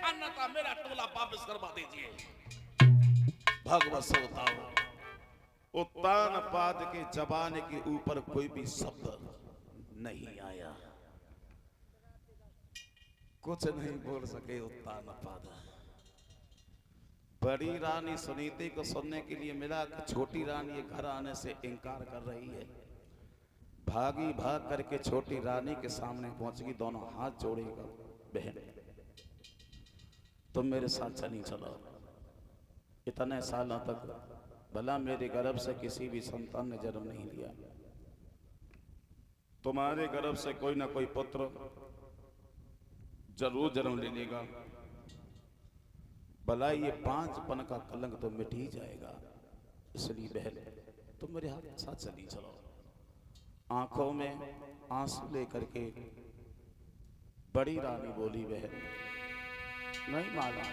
अन्यथा मेरा टोला वापस करवा दीजिए। भगवत से बताओ। उत्तान पाद के जबान के ऊपर कोई भी शब्द नहीं आया, कुछ नहीं बोल सके उत्तान पाद। बड़ी रानी सुनीति को सुनने के लिए मिला कि छोटी रानी घर आने से इनकार कर रही है। भागी भाग करके छोटी रानी के सामने पहुंच गई, दोनों हाथ जोड़ेगा, बहन तुम मेरे साथ चली चलो। इतने सालों तक भला मेरे गर्भ से किसी भी संतान ने जन्म नहीं लिया, तुम्हारे गर्भ से कोई ना कोई पुत्र जरूर जन्म ले लेगा। भला ये 5पन का कलंक तो मिट ही जाएगा। इसलिए बहन तुम मेरे हाथ साथ चली चलो। आंखों में आंसू लेकर के बड़ी रानी बोली, बहन नहीं माना,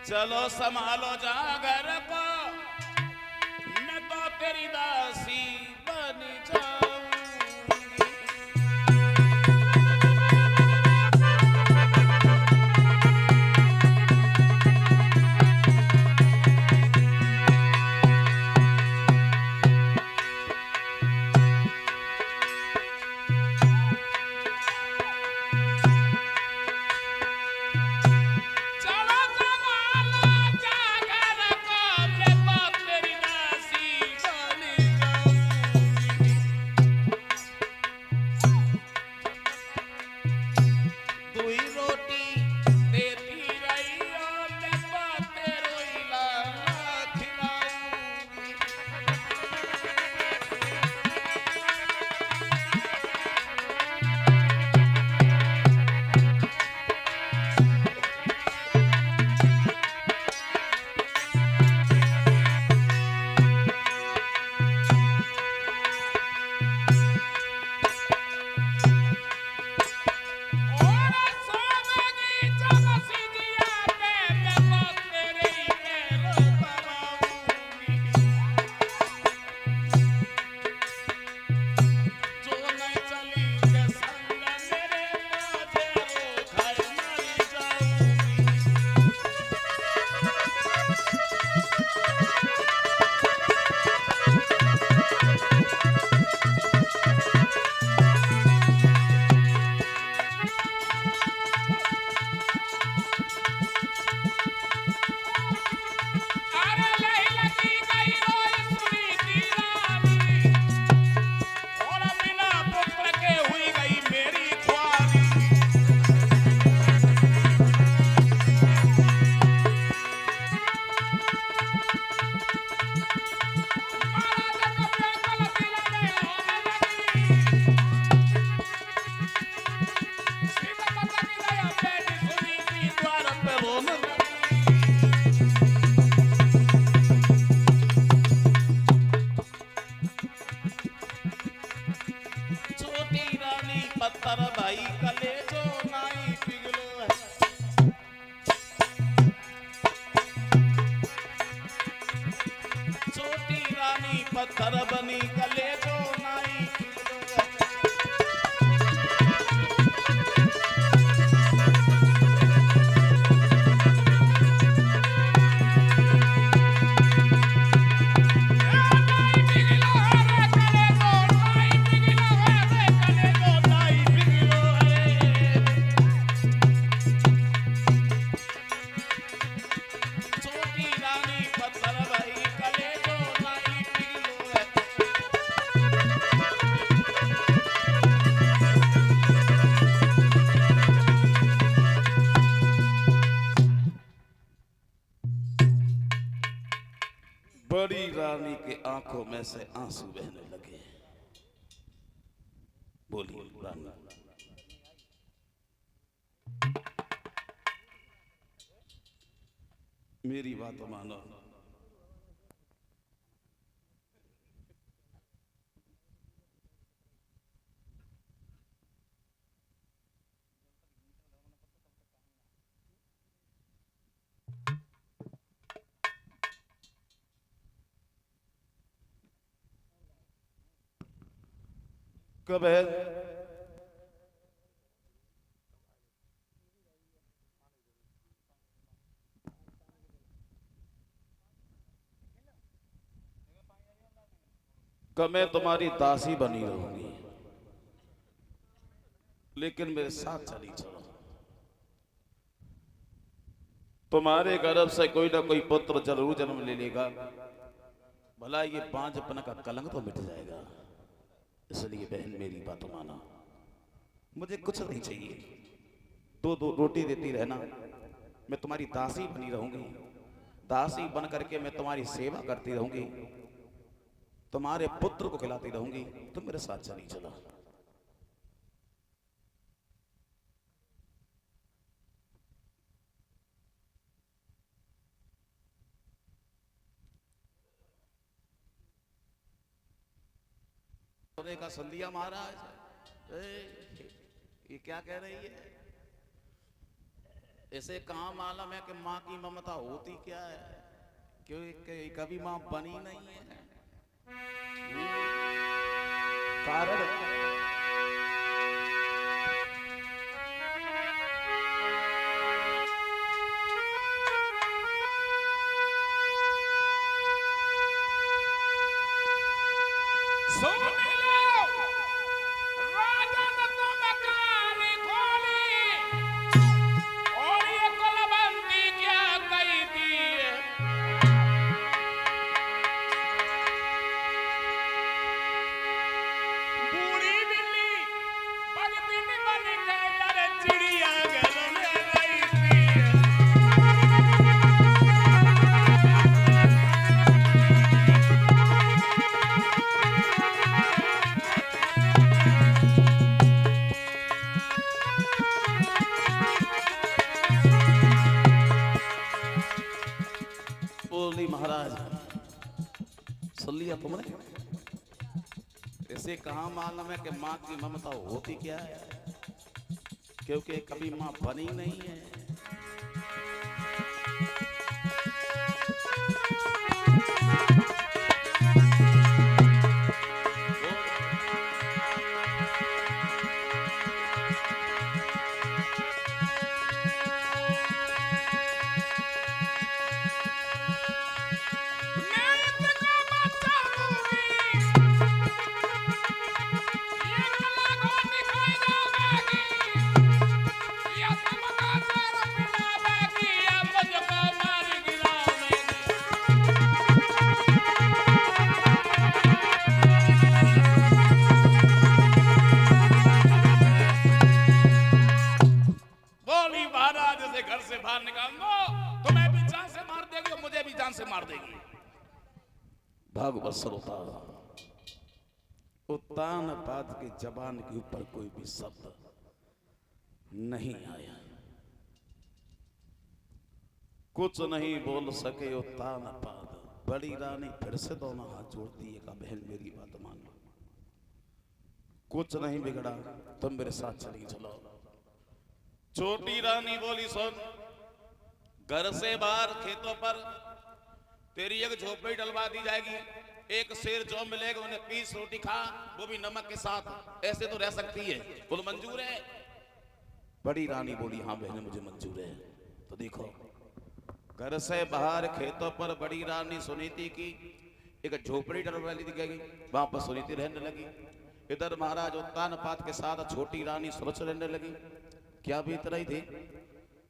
चलो संभालो जा घर को, मैं तो तेरी दासी बन जाऊंगी। पत्थर बनी कले को नाई। बड़ी रानी के आंखों में से आंसू बहने लगे। बोली रानी, मेरी बात मानो। कब है कि मैं तुम्हारी दासी बनी रहूंगी, लेकिन मेरे साथ चली चलो। तुम्हारे गर्भ से कोई ना कोई पुत्र जरूर जन्म ले लेगा, भला ये बांझपन का कलंक तो मिट जाएगा। इसलिए बहन मेरी बात माना, मुझे कुछ नहीं चाहिए, दो दो रोटी देती रहना, मैं तुम्हारी दासी बनी रहूंगी। दासी बन करके मैं तुम्हारी सेवा करती रहूंगी, तुम्हारे पुत्र को खिलाती रहूंगी। तुम मेरे साथ चली चलो। का संध्या महाराज, ये क्या कह रही है? इसे कहाँ मालूम है कि माँ की ममता होती क्या है, क्योंकि कभी माँ बनी नहीं है। कारण बोली महाराज, सुन लिया तुमने? इसे कहाँ मालूम है कि माँ की ममता होती क्या है, क्योंकि कभी माँ बनी नहीं है। घर से बाहर निकाल दो, तुम्हें भी जान से मार देगी और मुझे भी जान से मार देगी। भागवत श्रोता, उत्तान पाद की जबान के ऊपर कोई भी शब्द नहीं आया, कुछ नहीं बोल सके उत्तान पाद। बड़ी रानी फिर से दोनों हाथ जोड़ती है, का बहन मेरी बात मानो, कुछ नहीं बिगड़ा, तुम मेरे साथ चली चलो। छोटी रानी बोली, सुन, घर से बाहर खेतों पर तेरी एक झोपड़ी डलवा दी जाएगी, एक शेर जो मिलेगा उन्हें 20 रोटी खा, वो भी नमक के साथ, ऐसे तो रह सकती है, बोलो मंजूर है? बड़ी रानी बोली, हाँ बहन मुझे मंजूर है। तो देखो, घर से बाहर खेतों पर बड़ी रानी सुनीति की एक झोपड़ी डलवा दी गई, वहां पर सुनीति रहने लगी। इधर महाराज उत्तान पाद के साथ छोटी रानी सुरक्षित रहने लगी। क्या बीत रही थी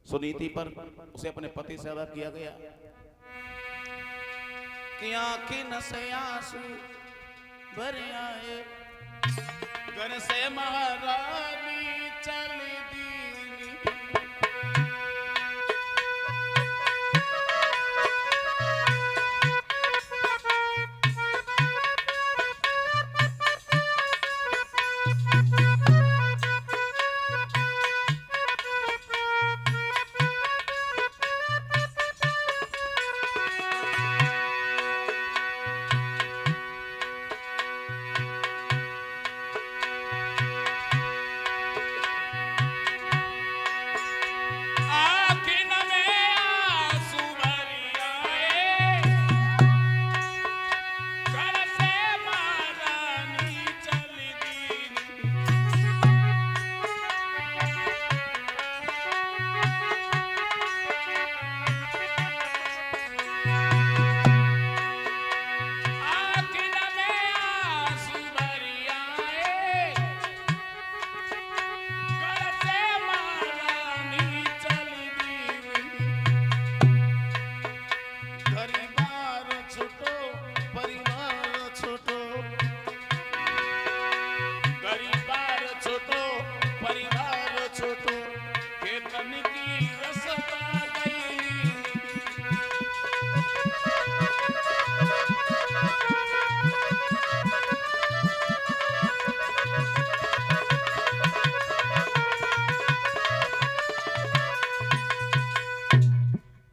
सुनीति पर, उसे अपने पति से अलग किया गया कि आंखें से आंसू भर आए, घर से महारानी चल दी।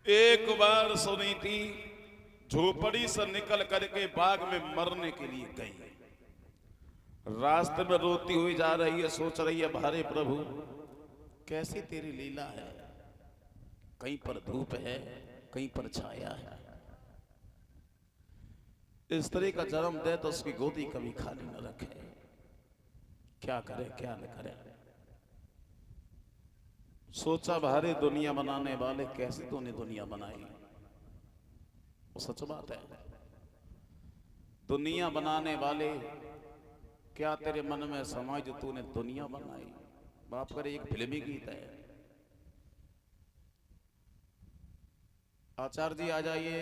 एक बार सुनी थी, झोपड़ी से निकल करके बाग में मरने के लिए गई। रास्ते में रोती हुई जा रही है, सोच रही है भारे प्रभु कैसी तेरी लीला है, कहीं पर धूप है कहीं पर छाया है। इस तरह का जन्म दे तो उसकी गोदी कभी खाली न रखे। क्या करे क्या न करे। सोचा भारे दुनिया बनाने वाले कैसे तूने दुनिया बनाई। वो सच बात है। दुनिया बनाने वाले क्या तेरे मन में समाज जो तूने दुनिया बनाई। बाप करे एक फिल्मी गीत है। आचार्य जी आ जाइए।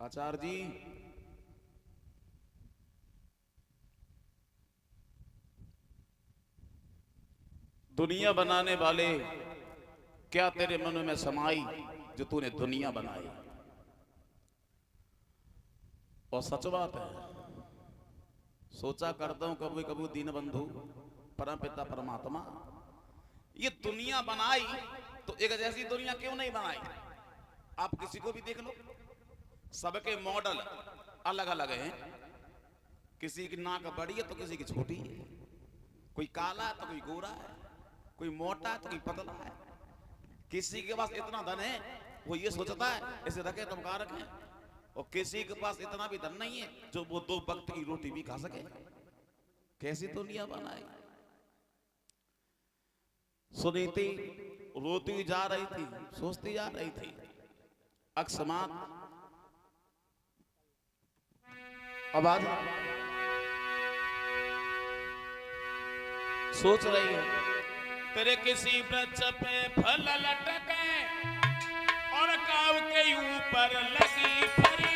आचार्य जी दुनिया बनाने वाले क्या तेरे मन में समाई जो तूने दुनिया बनाई। और सच बात है। सोचा करता हूं कभी कभी दीन बंधु परम पिता परमात्मा ये दुनिया बनाई तो एक जैसी दुनिया क्यों नहीं बनाई। आप किसी को भी देख लो, सबके मॉडल अलग अलग हैं। किसी की नाक बड़ी है तो किसी की छोटी है, कोई काला है तो कोई गोरा है, कोई मोटा है तो कोई पतला है। किसी के पास इतना धन है वो ये सोचता है इसे रखे तो का रखें, और किसी के पास इतना भी धन नहीं है जो वो 2 वक्त की रोटी भी खा सके। कैसी दुनिया बनाई। सुनीति रोती हुई जा रही थी, सोचती जा रही थी। अकस्मात आवाज सोच रही है तेरे किसी वृक्ष पे फल लटके और काव के ऊपर लगी फरी।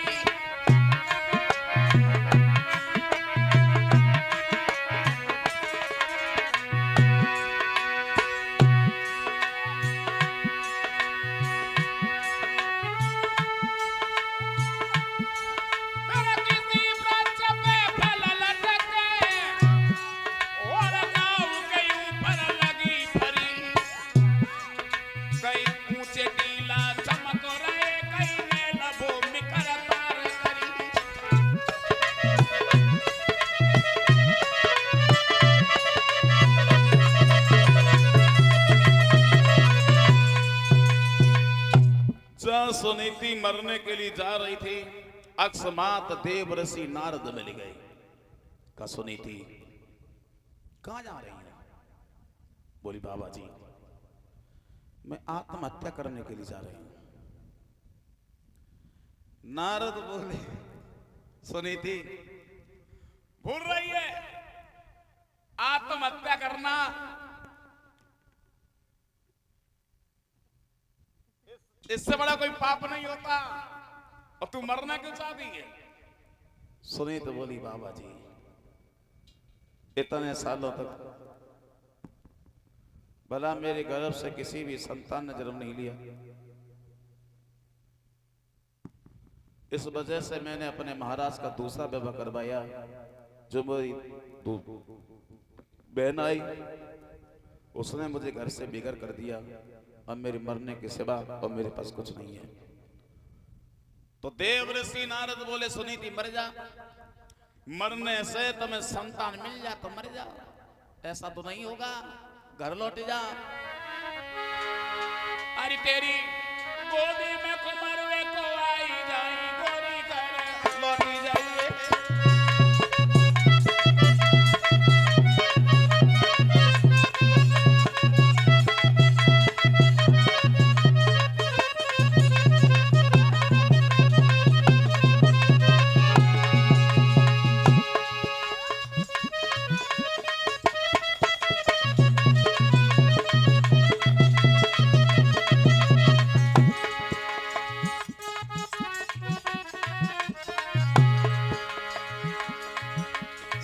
सुनीति मरने के लिए जा रही थी, अकस्मात देव ऋषि नारद मिल गए। का सुनीति कहां जा रही है। बोली बाबा जी मैं आत्महत्या करने के लिए जा रही हूं। नारद बोले सुनीति भूल रही है आत्महत्या करना इससे बड़ा कोई पाप नहीं होता, और तू मरना क्यों चाहती है। सुनी तो बोली बाबा जी इतने सालों तक भला मेरे गर्भ से किसी भी संतान ने जन्म नहीं लिया। इस वजह से मैंने अपने महाराज का दूसरा विवाह करवाया। जो मेरी बहन आई उसने मुझे घर से बेघर कर दिया। अब मेरे मरने के सिवा और मेरे पास कुछ नहीं है। तो देव ऋषि नारद बोले सुनीति मर जा, मरने से तुम्हें संतान मिल जा तो मर जा, ऐसा तो नहीं होगा, घर लौट जा। अरे तेरी गोदी में कुमारवे को आई जाए गोरी घर लौटी जाइए।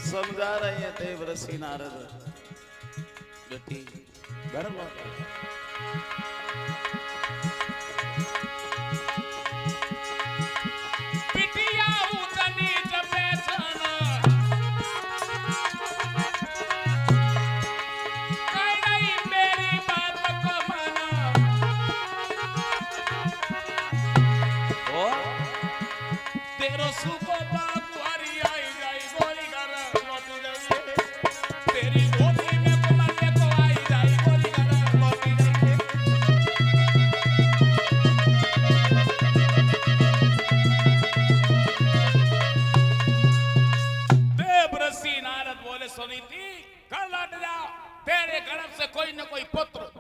समझा रहे हैं देव ऋषि नारद बेटी घर लौट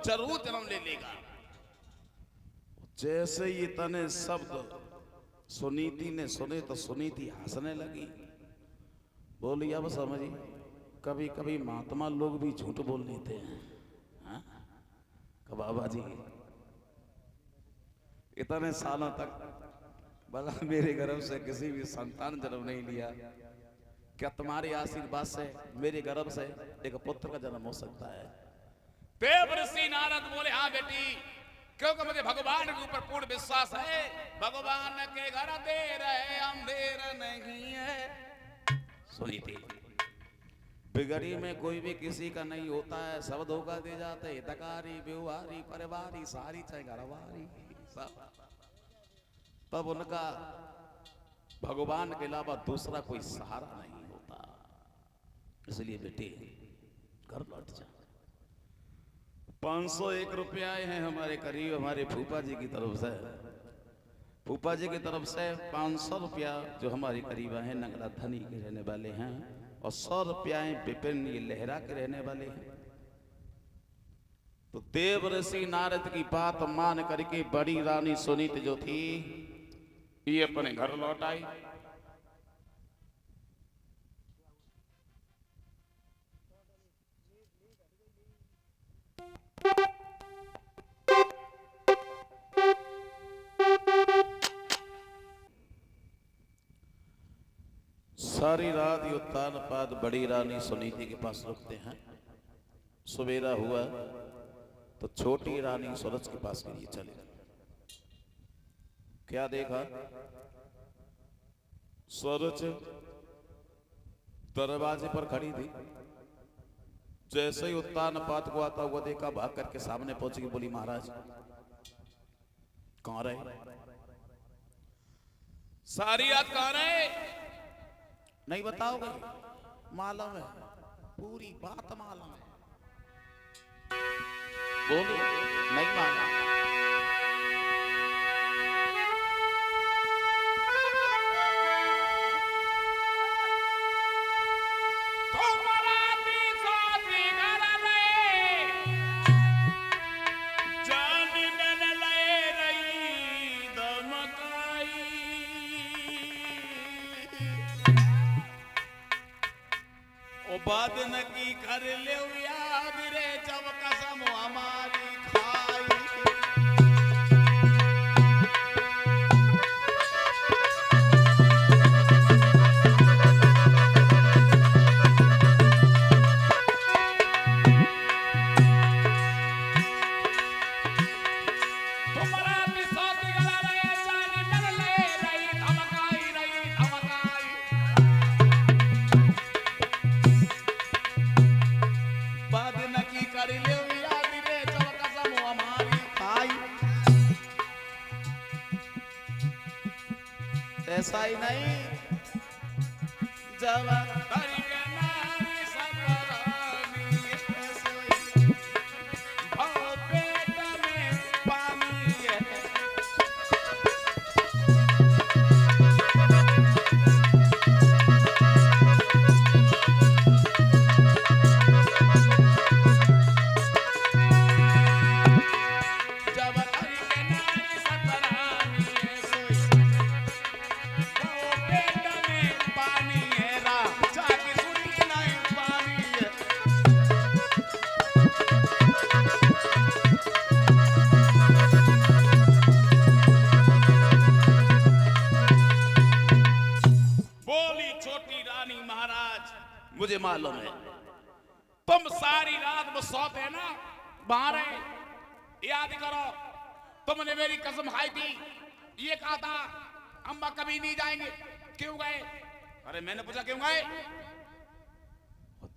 जरूर जन्म ले लेगा। जैसे ये तने शब्द सुनीति ने सुने तो सुनीति हंसने लगी। बोली अब समझी, कभी कभी महात्मा लोग भी झूठ बोल लेते हैं। हाँ? बाबा जी इतने सालों तक भला मेरे गर्भ से किसी भी संतान जन्म नहीं लिया, क्या तुम्हारे आशीर्वाद से मेरे गर्भ से एक पुत्र का जन्म हो सकता है? देव ऋषि नारद बोले हाँ बेटी, क्योंकि मुझे भगवान के ऊपर पूर्ण विश्वास है। भगवान के घर देर है अंधेर नहीं है। सुनीति बिगड़ी में कोई भी किसी का नहीं होता है, सब धोखा दे जाते हैं। हितकारी व्यवहारी परिवारी सारी चाहे घरवारी सब, तब उनका भगवान के अलावा दूसरा कोई सहारा नहीं होता। इसलिए बेटे घर लौट जा। 501 रुपये आए हैं हमारे करीब, हमारे फूफा जी की तरफ से। फूफा जी की तरफ से 500 रुपया जो हमारे करीब आए हैं, नगरा धनी के रहने वाले हैं, और 100 रुपया विपिन ये लहरा के रहने वाले हैं। तो देव ऋषि नारद की बात मान करके बड़ी रानी सुनीति जो थी ये अपने घर लौट आई। सारी रात ये उत्तान पाद बड़ी रानी सुनीति के पास रुकते हैं। सवेरा हुआ तो छोटी रानी सूरज के पास के लिए चले। क्या देखा? सूरज दरवाजे पर खड़ी थी। जैसे ही उत्तान पात को आता हुआ देखा, भाग करके सामने पहुंची, बोली महाराज कहां रहे? सारी रात कहां रहे? नहीं बताओगे? मालूम है, पूरी बात मालूम है। बोली नहीं मालूम। बाद न की कर ले याद रे, जब कसम हमारी खाई। ऐसा ही नहीं, जब मुझे मालूम है तुम सारी रात में सोते ना, बाहर है, याद करो तुमने मेरी कसम खाई थी, ये कहा था अम्मा कभी नहीं जाएंगे, क्यों गए? अरे मैंने पूछा क्यों गए?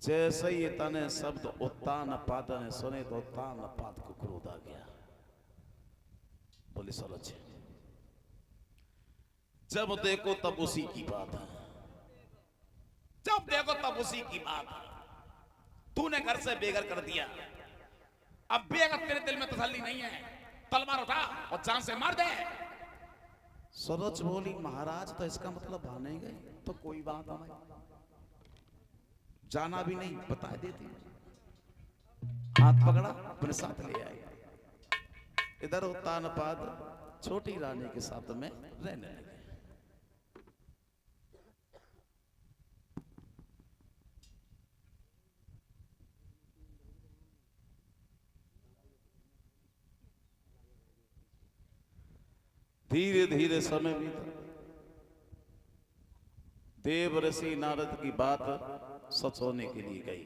जैसे ही तने शब्द उत्तान पाद ने सुने तो उत्तान पाद को क्रोध आ गया। बोले चलो जब देखो तब उसी की बात है, जब देखो तब उसी की बात। तूने घर से बेघर कर दिया, अब भी अगर तेरे दिल में तसल्ली नहीं है, तलवार उठा और जान से मार दे। सरोज बोली महाराज तो इसका मतलब भाने गए तो कोई बात नहीं, जाना भी नहीं, बता देती। हाथ पकड़ा अपने साथ ले आए। इधर उत्तान पाद छोटी रानी के साथ में रहने लगे। धीरे धीरे समय बीता। देव ऋषि नारद की बात सच होने के लिए गई।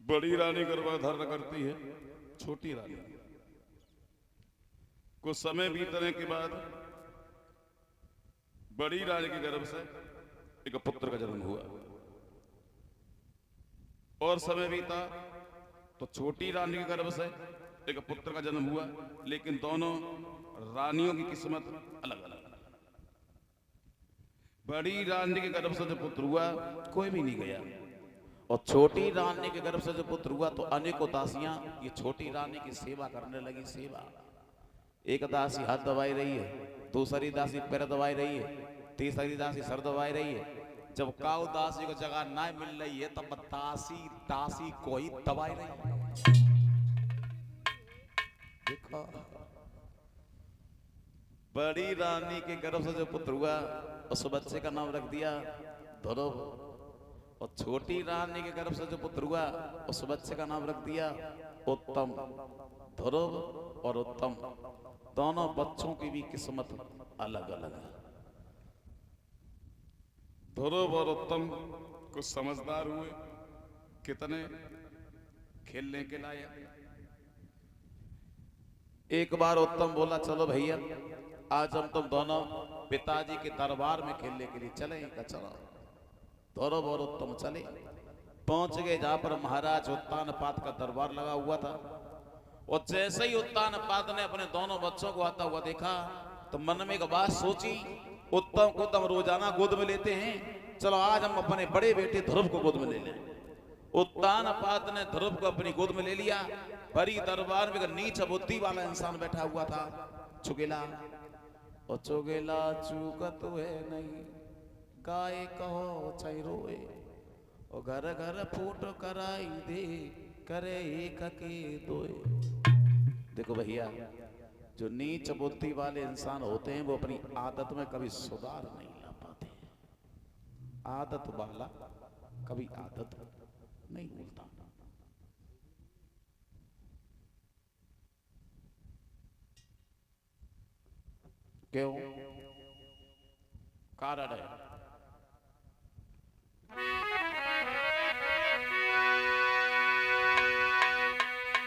बड़ी रानी गर्भधारण करती है, छोटी रानी। कुछ समय बीतने के बाद बड़ी रानी के गर्भ से एक पुत्र का जन्म हुआ। और समय बीता तो छोटी रानी के गर्भ से एक पुत्र का जन्म हुआ, लेकिन दोनों रानियों की किस्मत अलग अलग। बड़ी रानी के गर्भ से जो पुत्र हुआ कोई भी नहीं गया, और छोटी रानी के गर्भ से जो पुत्र हुआ तो अनेकों दासियां ये छोटी रानी की सेवा करने लगी। सेवा, एक दासी हाथ दबाई रही है, दूसरी दासी पैर दबाई रही है, तीसरी दासी सर दबाई रही है। जब काऊ दासी को जगह ना मिल रही है तब दासी को ही दबाई रही है। देखो बड़ी रानी के गर्भ से जो पुत्र हुआ उस बच्चे का नाम रख दिया ध्रुव, और छोटी रानी के गर्भ से जो पुत्र हुआ उस बच्चे का नाम रख दिया उत्तम। ध्रुव और उत्तम दोनों बच्चों की भी किस्मत अलग अलग है। ध्रुव और उत्तम कुछ समझदार हुए, कितने खेलने के लायक। एक बार उत्तम बोला चलो भैया आज हम तुम दोनों पिताजी के दरबार में खेलने के लिए चले। चलो। ध्रुव और उत्तम चले, पहुंच गए जहां पर महाराज उत्तानपाद का दरबार लगा हुआ था। और जैसे ही उत्तानपाद ने अपने दोनों बच्चों को आता हुआ देखा तो मन में एक बात सोची, उत्तम को तो हम रोजाना गोद में लेते हैं, चलो आज हम अपने बड़े बेटे ध्रुव को गोद में ले लें। उत्तानपाद ने ध्रुव को अपनी गोद में ले लिया। बड़ी दरबार में एक नीच बुद्धि वाला इंसान बैठा हुआ था, चुगेला। और चुगेला चूकत है नहीं, गाय कहो चाहे रोए, और घर घर फूट कराई दे, करे एक के दोए। देखो भैया, जो नीच बुद्धि वाले इंसान होते हैं वो अपनी आदत में कभी सुधार नहीं ला पाते। आदत वाला कभी आदत नहीं भूलता। क्यों? कारण है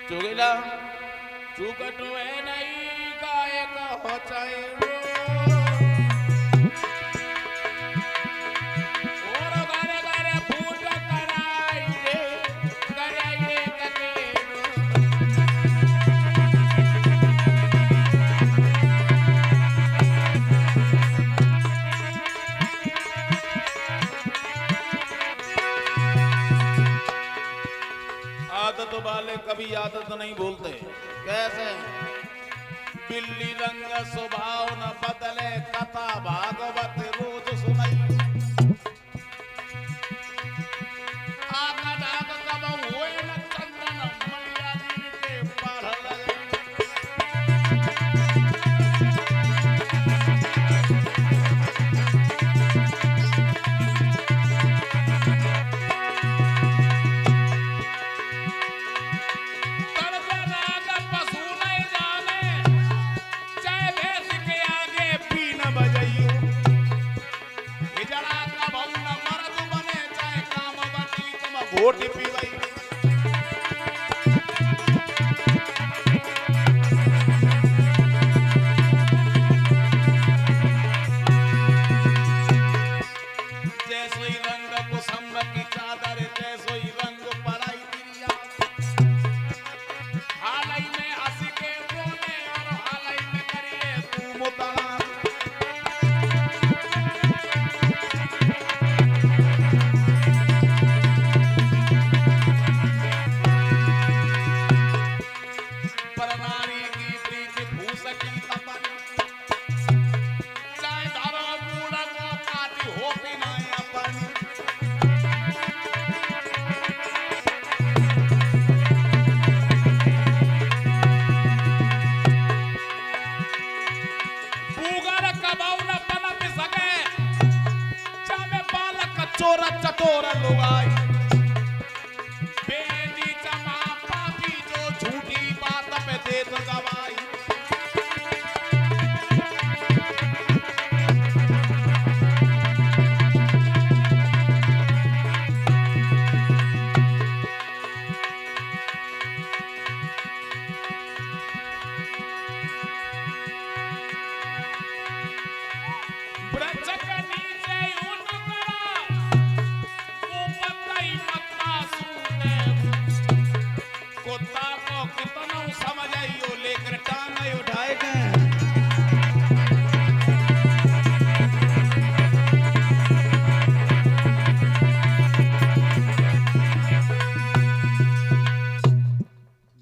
चुगला चुकट है नहीं, गाय कहो चाहे वाले कभी आदत नहीं भूलते। कैसे? बिल्ली रंग स्वभाव न बदले, कथा भागवत रोज सुनाई। आका डाक कब हुए न चंदन, मैया जी के पढ़ लगे।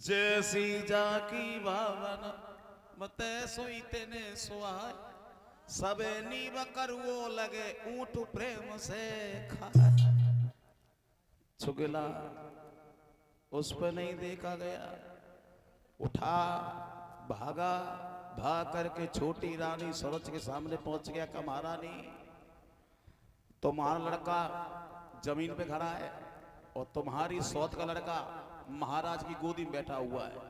जैसी जाकी भावन मते सोई तेने सुहाय सबे नीव करवो लगे ऊंट प्रेम से खाए। छुगला उस पर नहीं देखा गया, उठा भागा, भाग करके छोटी रानी सूरज के सामने पहुंच गया। कि महारानी तुम्हारा लड़का जमीन पे खड़ा है और तुम्हारी सौत का लड़का महाराज की गोदी में बैठा हुआ है।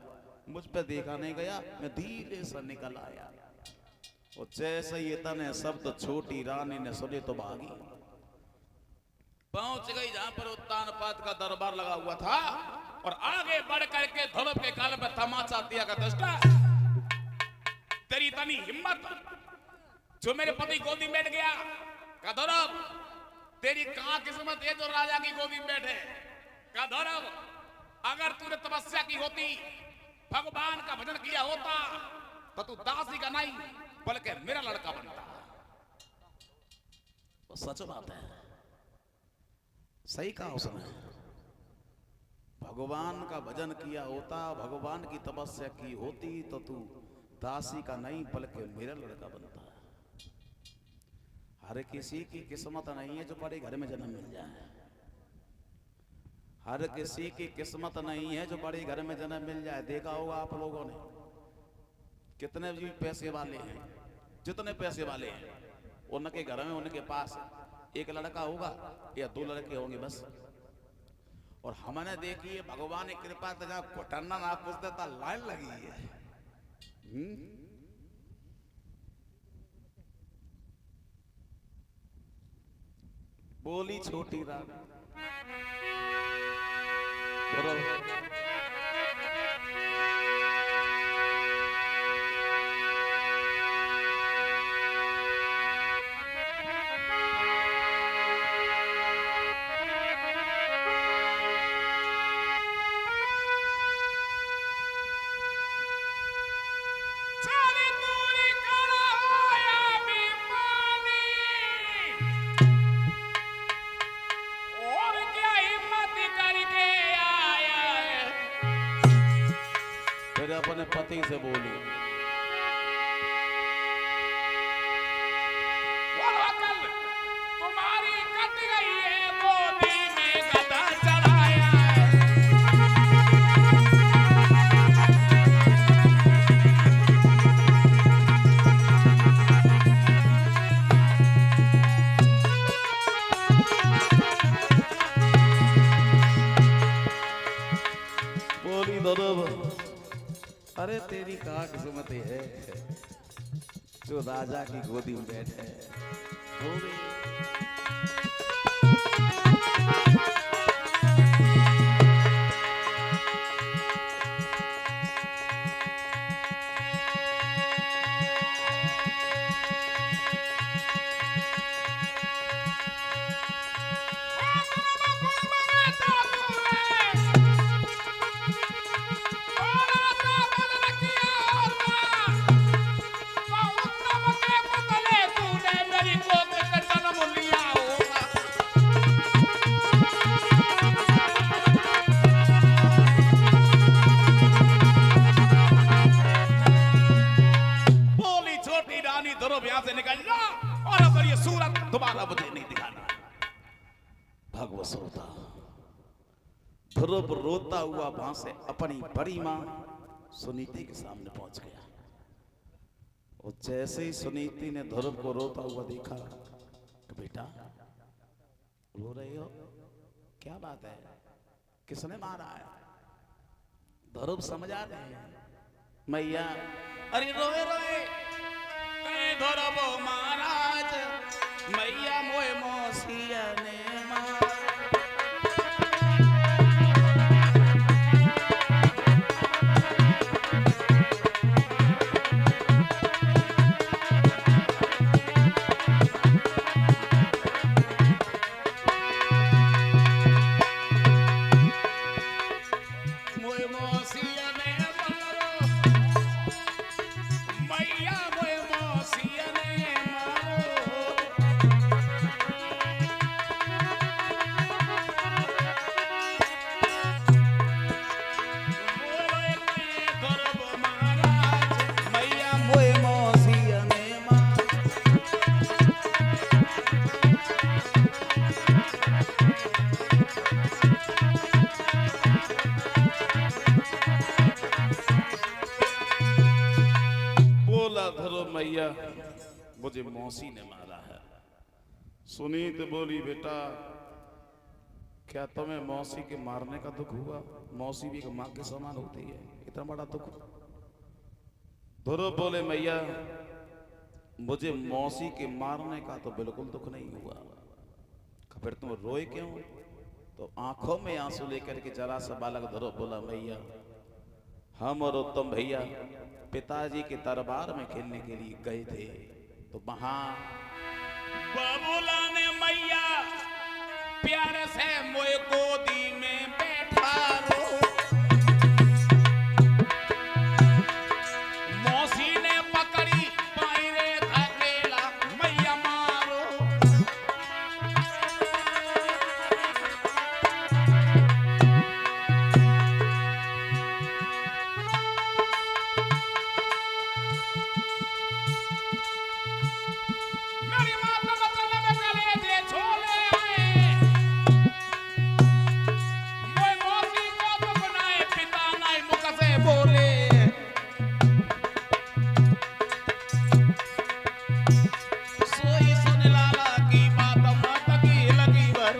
मुझ पे देखा नहीं गया, मैं धीरे से निकल आया और जैसे ही इतने शब्द छोटी रानी ने सुने तो भागी। पहुंच गई जहां पर उत्तान पात का दरबार लगा हुआ था और आगे बढ़ करके ध्रुव के काल में तमाचा दिया का दृष्टा। तेरी इतनी हिम्मत जो मेरे पति गोदी में बैठ गया। का ध्रुव तेरी कहां किस्मत है जो राजा की गोदी में बैठे। का ध्रुव अगर तूने तपस्या की होती, भगवान का भजन किया होता तो तू दासी का नहीं बल्कि मेरा लड़का बनता। तो सच बात है, सही कहा उसने। भगवान का भजन किया होता, भगवान की तपस्या की होती तो तू दासी का नहीं बल्कि मेरा लड़का बनता। हर किसी की किस्मत नहीं है जो बड़े घर में जन्म मिल जाए। हर किसी की किस्मत नहीं है जो बड़े घर में जन्म मिल जाए। देखा होगा आप लोगों ने, कितने भी पैसे वाले हैं, जितने पैसे वाले हैं उनके घर में उनके पास एक लड़का होगा या दो लड़के होंगे बस। और हमने देखिए भगवान की कृपा से जहां घुटना ना पूछते था लाइन लगी है। बोली छोटी रानी अपने पति से बोली, तुम्हारी कट गई है गोदी में गदा चढ़ाया है। बोली ध्रुव अरे तेरी कहा किस्मत है जो राजा की गोदी में बैठे। यहां से निकल जा और अगर ये सूरत दोबारा मुझे नहीं दिखाना। भगवत श्रोता ध्रुव रोता हुआ वहां से अपनी बड़ी मां सुनीति के सामने पहुंच गया। और जैसे ही सुनीति ने ध्रुव को रोता हुआ देखा तो बेटा रो रहे हो, क्या बात है, किसने मारा है? ध्रुव समझा रहे हैं मैया। अरे रोए रोए ध्रुव महाराज मैया मोए मौसिया ने मार। मैया मुझे मौसी ने मारा है। सुनीत बोली बेटा क्या तुम्हें मौसी के मारने का दुख हुआ? मौसी भी एक मां के समान होती है, इतना बड़ा दुख। ध्रुव बोले मैया मुझे मौसी के मारने का तो बिल्कुल दुख नहीं हुआ। फिर तुम रोए क्यों? तो आंखों में आंसू लेकर के जरा सा बालक ध्रुव बोला मैया हम और उत्तम भैया पिताजी के दरबार में खेलने के लिए गए थे, तो वहां बबूला ने मैया प्यार से मोए गोदी में बैठा रो। मौसी ने पकड़ी पाई रे धकेला मैया मारो। मेरी मां तो मतलब में कलेजे छोले आए। मोए मौसी को तो बनाए पिता नाई मुख से बोले। सोई सुन लाला की बात मात की लगी वर।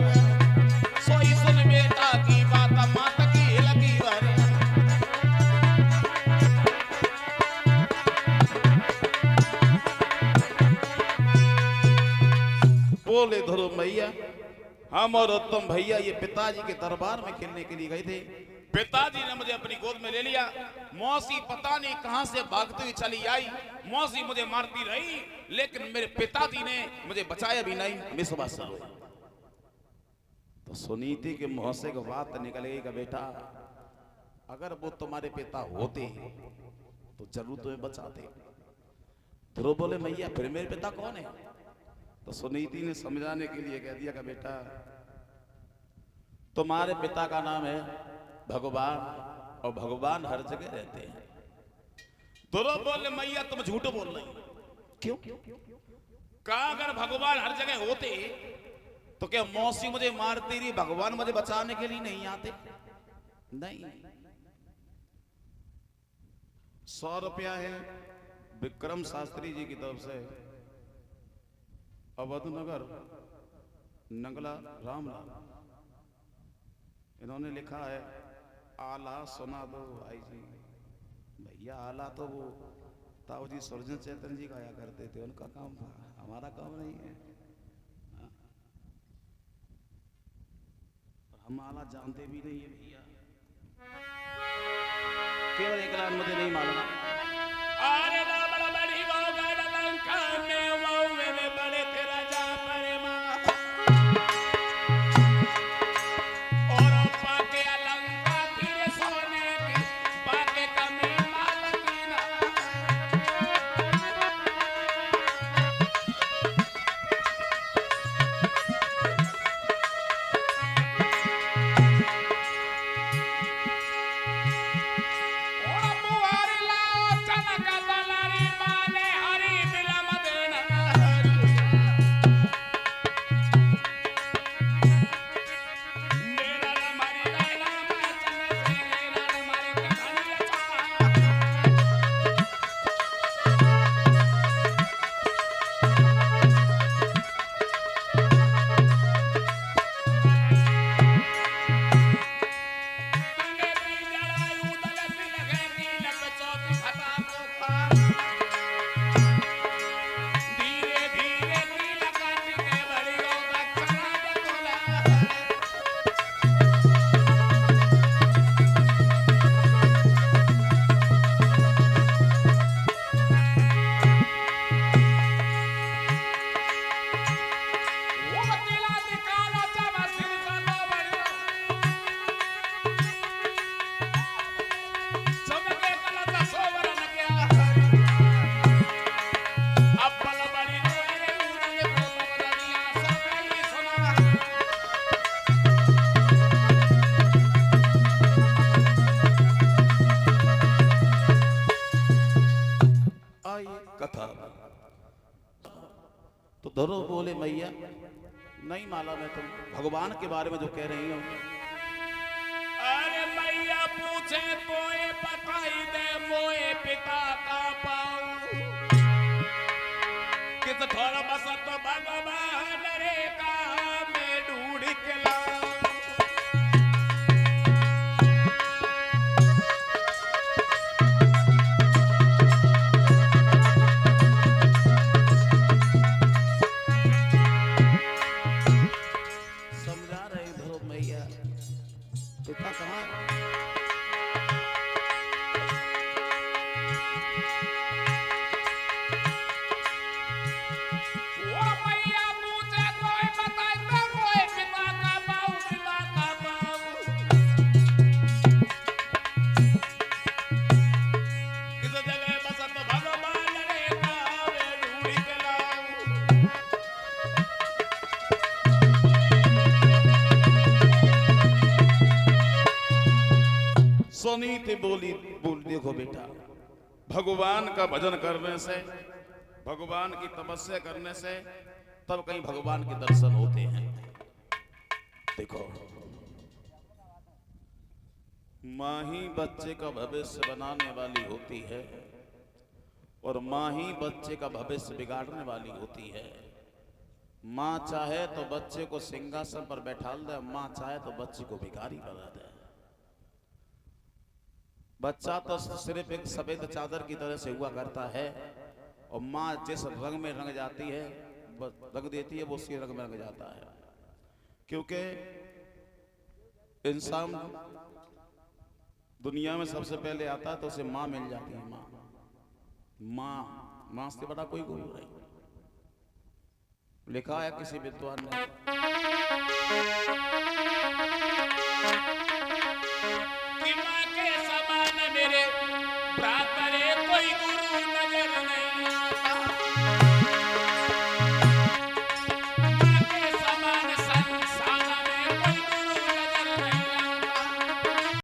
सोई सुन बेटा की बात मात की लगी वर। बोले ध्रुव मैया हम और उत्तम भैया ये पिताजी के दरबार में खेलने के लिए गए थे। पिताजी ने मुझे अपनी गोद में ले लिया। मौसी पता नहीं कहां से भागती हुई चली आई। मौसी मुझे मारती रही लेकिन मेरे पिताजी ने मुझे बचाया भी नहीं। मिसवा सा तो सुनीति के मुंह से एक बात निकल गई कि बेटा अगर वो तुम्हारे पिता होते तो जरूर तुम्हें बचाते। ध्रुव बोले मैया फिर मेरे पिता कौन है? तो सुनीति ने समझाने के लिए कह दिया कि बेटा तुम्हारे पिता का नाम है भगवान और भगवान हर जगह रहते हैं। ध्रुव बोले मैया तुम झूठ बोल रही। क्यों? कहा अगर भगवान हर जगह होते तो क्या मौसी मुझे मारती रही, भगवान मुझे बचाने के लिए नहीं आते? नहीं। 100 रुपया है विक्रम शास्त्री जी की तरफ से अवधनगर नंगला रामलाल, इन्होंने लिखा है आला सुना दो भाई जी। भैया आला तो वो ताऊ जी सुरजन चैतन जी गाया करते थे, उनका काम था, हमारा काम नहीं है। हाँ? और हम आला जानते भी नहीं है भैया, केवल एक लाइन मुझे नहीं मालूम। अरे बड़ा बड़ी वाव गाड़ा लंका में वाव में बड़े तेरा जा परे मां और पाके लंका फिर सोने की पाके कमी मालकीना। और बुआरी लाओ चनक दलारी माने हरी बिलम देना मेरा हमारी गैला में चने से मेरा हमारी कहानी अच्छा। तंगे भी जड़ायू दलत भी लगे नीलक चौथी खता को खा। धीरे धीरे नीलक के बड़ी गौ दक्षिणा दे तोला। वो तिला निकालो चबा सिर का लो बड़ियो। चमके कलता सोवरन क्या अब बल बड़ी तेरे उड़े बोल बदलिया सब ही सुना। आइए कथा। तो ध्रुव बोले मैया नहीं मालूम है, तुम भगवान के बारे में जो कह रही हो। अरे मैया पूछे तो ये बताई दे मोए पिता का पाऊं। थोड़ा बस तो भगवान रे काम में ढूंढ के लाओ। समझा रहे ध्रुव मैया, पिता कहाँ है? वो मैया मुझे कोई बताए तो कोई पिता का पाऊ, पिता का पाऊ। किस जगह बस तो भगवान रे काम में ढूंढ के लाओ। सुनीति बोली, बोल देखो बेटा, भगवान का भजन करने से, भगवान की तपस्या करने से तब कहीं भगवान के दर्शन होते हैं। देखो, माँ ही बच्चे का भविष्य बनाने वाली होती है और माँ ही बच्चे का भविष्य बिगाड़ने वाली होती है। माँ चाहे तो बच्चे को सिंहासन पर बैठाल दे, माँ चाहे तो बच्चे को भिखारी बना दे। बच्चा तो सिर्फ एक सफेद चादर की तरह से हुआ करता है और माँ जिस रंग में रंग जाती है, रंग देती है, वो उसी रंग में रंग जाता है। क्योंकि इंसान दुनिया में सबसे पहले आता है तो उसे माँ मिल जाती है। माँ से बड़ा कोई गुरु नहीं। लिखा है किसी विद्वान ने,